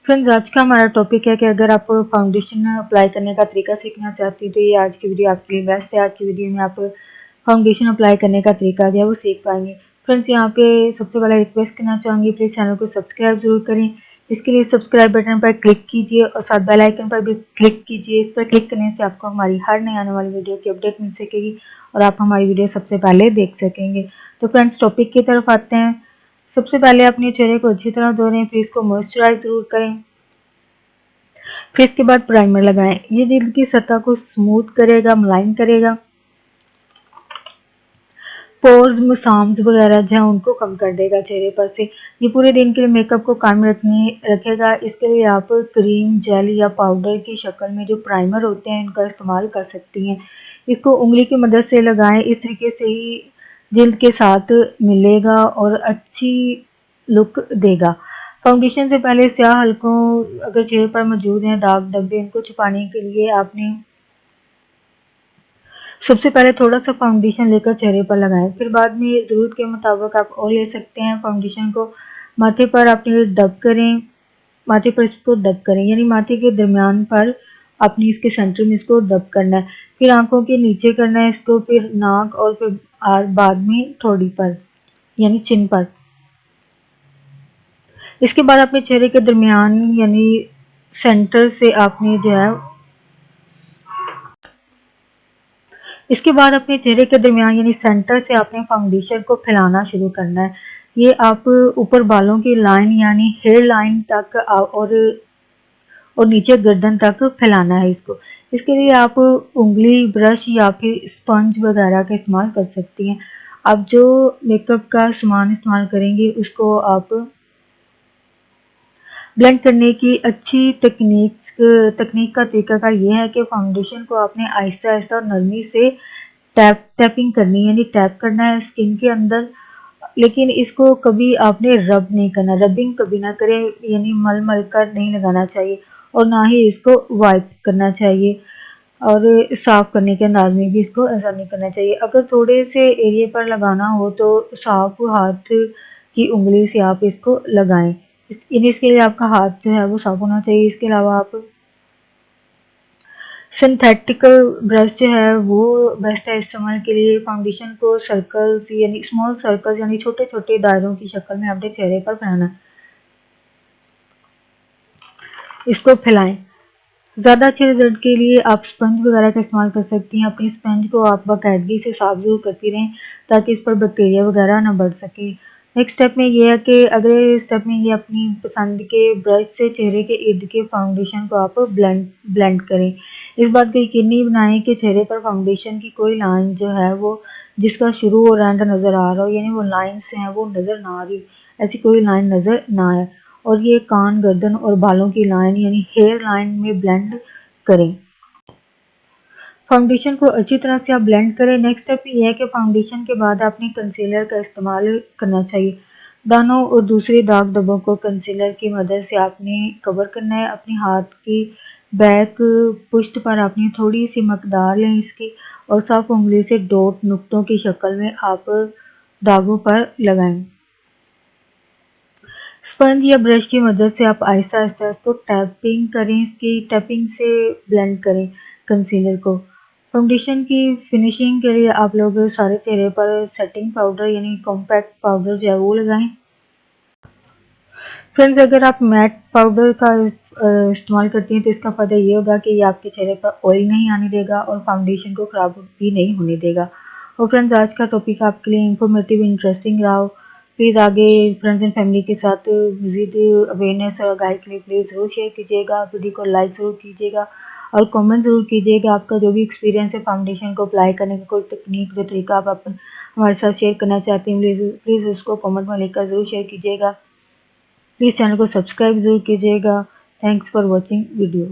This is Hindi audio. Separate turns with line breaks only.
फ्रेंड्स, आज का हमारा टॉपिक है कि अगर आप फाउंडेशन अप्लाई करने का तरीका सीखना चाहती हैं तो ये आज की वीडियो आपके लिए बेस्ट है। आज की वीडियो में आप फाउंडेशन अप्लाई करने का तरीका जो है वो सीख पाएंगे। फ्रेंड्स, यहाँ पे सबसे पहले रिक्वेस्ट करना चाहूँगी, प्लीज़ चैनल को सब्सक्राइब जरूर करें। इसके लिए सब्सक्राइब बटन पर क्लिक कीजिए और साथ बेल आइकन पर भी क्लिक कीजिए। इस पर क्लिक करने से आपको हमारी हर नई आने वाली वीडियो की अपडेट मिल सकेगी और आप हमारी वीडियो सबसे पहले देख सकेंगे। तो फ्रेंड्स, टॉपिक की तरफ आते हैं। सबसे पहले अपने चेहरे को अच्छी तरह धो लें, फिर इसको मॉइस्चराइज जरूर करें। फिर इसके बाद प्राइमर लगाएं। ये दिल की सतह को स्मूथ करेगा, मुलायम करेगा, पोर्स, मसाम्स वगैरह जो है उनको कम कर देगा चेहरे पर से। ये पूरे दिन के लिए मेकअप को कायम रखेगा। इसके लिए आप क्रीम, जेल या पाउडर की शक्ल में जो प्राइमर होते हैं इनका इस्तेमाल कर सकती हैं। इसको उंगली की मदद से लगाएं। इस तरीके से ही जिल्द के साथ मिलेगा और अच्छी लुक देगा। फाउंडेशन से पहले स्याह हल्कों अगर चेहरे पर मौजूद हैं, दाग धब्बे, इनको छुपाने के लिए आपने सबसे पहले थोड़ा सा फाउंडेशन लेकर चेहरे पर लगाएं। फिर बाद में ज़रूरत के मुताबिक आप और ले सकते हैं। फाउंडेशन को माथे पर अपने डब करें, माथे पर इसको डब करें, यानी माथे के दरमियान पर अपनी इसके सेंटर में इसको डब करना है। फिर आंखों के नीचे करना है इसको, फिर नाक और फिर बाद में ठोड़ी पर यानी चिन पर। इसके बाद अपने चेहरे के दरमियान यानी सेंटर से आपने जो है इसके बाद अपने चेहरे के दरमियान यानी सेंटर से आपने फाउंडेशन को फैलाना शुरू करना है। ये आप ऊपर बालों की लाइन यानी हेयर लाइन तक और नीचे गर्दन तक फैलाना है इसको। इसके लिए आप उंगली, ब्रश या फिर स्पंज वगैरह का इस्तेमाल कर सकती हैं। आप जो मेकअप का सामान इस्तेमाल करेंगे उसको आप ब्लेंड करने की अच्छी तकनीक का तरीकाकार ये है कि फाउंडेशन को आपने आहिस्ता आहिस्ता और नरमी से टैपिंग करनी है, यानी टैप करना है स्किन के अंदर। लेकिन इसको कभी आपने रब नहीं करना, रबिंग कभी ना करें, यानी मल मल कर नहीं लगाना चाहिए और ना ही इसको वाइप करना चाहिए और साफ करने के अंदाज में भी इसको ऐसा नहीं करना चाहिए। अगर थोड़े से एरिया पर लगाना हो तो साफ हाथ की उंगली से आप इसको लगाएं। इसके लिए आपका हाथ जो है वो साफ होना चाहिए। इसके अलावा आप सिंथेटिक ब्रश जो है वो बेस्ट है इस्तेमाल के लिए। फाउंडेशन को सर्कल्स यानी स्मॉल सर्कल्स यानी छोटे छोटे दायरों की शक्ल में अपने चेहरे पर फैलाना, इसको फैलाएं। ज़्यादा अच्छे रिजल्ट के लिए आप स्पंज वगैरह का इस्तेमाल कर सकती हैं। अपनी स्पंज को आप बाकायदगी से साफ जरूर करती रहें ताकि इस पर बैक्टीरिया वगैरह ना बढ़ सके। नेक्स्ट स्टेप में ये है कि अगले स्टेप में ये अपनी पसंद के ब्रश से चेहरे के इर्द के फाउंडेशन को आप ब्लेंड करें। इस बात को यकीनी बनाएं कि चेहरे पर फाउंडेशन की कोई लाइन जो है वो जिसका शुरू और एंड नज़र आ रहा हो, यानी वो लाइन्स हैं वो नज़र ना आ रही, ऐसी कोई लाइन नज़र ना आए। और ये कान, गर्दन और बालों की लाइन यानी हेयर लाइन में ब्लेंड करें। फाउंडेशन को अच्छी तरह से आप ब्लेंड करें। नेक्स्ट स्टेप ये है कि फाउंडेशन के बाद आपने कंसीलर का इस्तेमाल करना चाहिए। दानों और दूसरे दाग धब्बों को कंसीलर की मदद से आपने कवर करना है। अपने हाथ की बैक पुष्ट पर आपने थोड़ी सी मकदार लें इसकी और साफ उंगली से डॉट नुक्तों की शक्ल में आप दागों पर लगाएं। स्पंज या ब्रश की मदद से आप आहिस्ता आहिस्ता इसको टैपिंग करें, इसकी टैपिंग से ब्लेंड करें कंसीलर को। फाउंडेशन की फिनिशिंग के लिए आप लोग सारे चेहरे पर सेटिंग पाउडर यानी कॉम्पैक्ट पाउडर जो है वो लगाएं। फ्रेंड्स, अगर आप मैट पाउडर का इस्तेमाल करती हैं तो इसका फ़ायदा ये होगा कि ये आपके चेहरे पर ऑयल नहीं आने देगा और फाउंडेशन को ख़राब भी नहीं होने देगा। और फ्रेंड्स, आज का टॉपिक आपके लिए इंफॉर्मेटिव इंटरेस्टिंग रहा हो। प्लीज़ आगे फ्रेंड्स एंड फैमिली के साथ मज़ीद अवेयरनेस और आगाही के लिए प्लीज़ ज़रूर शेयर कीजिएगा। वीडियो को लाइक ज़रूर कीजिएगा और कमेंट ज़रूर कीजिएगा। आपका जो भी एक्सपीरियंस है फाउंडेशन को अप्लाई करने का, कोई तकनीक जो तरीका आप हमारे साथ शेयर करना चाहते हैं, प्लीज़ उसको कमेंट में लिखकर ज़रूर शेयर कीजिएगा। प्लीज़ चैनल को सब्सक्राइब जरूर कीजिएगा। Thanks for watching video.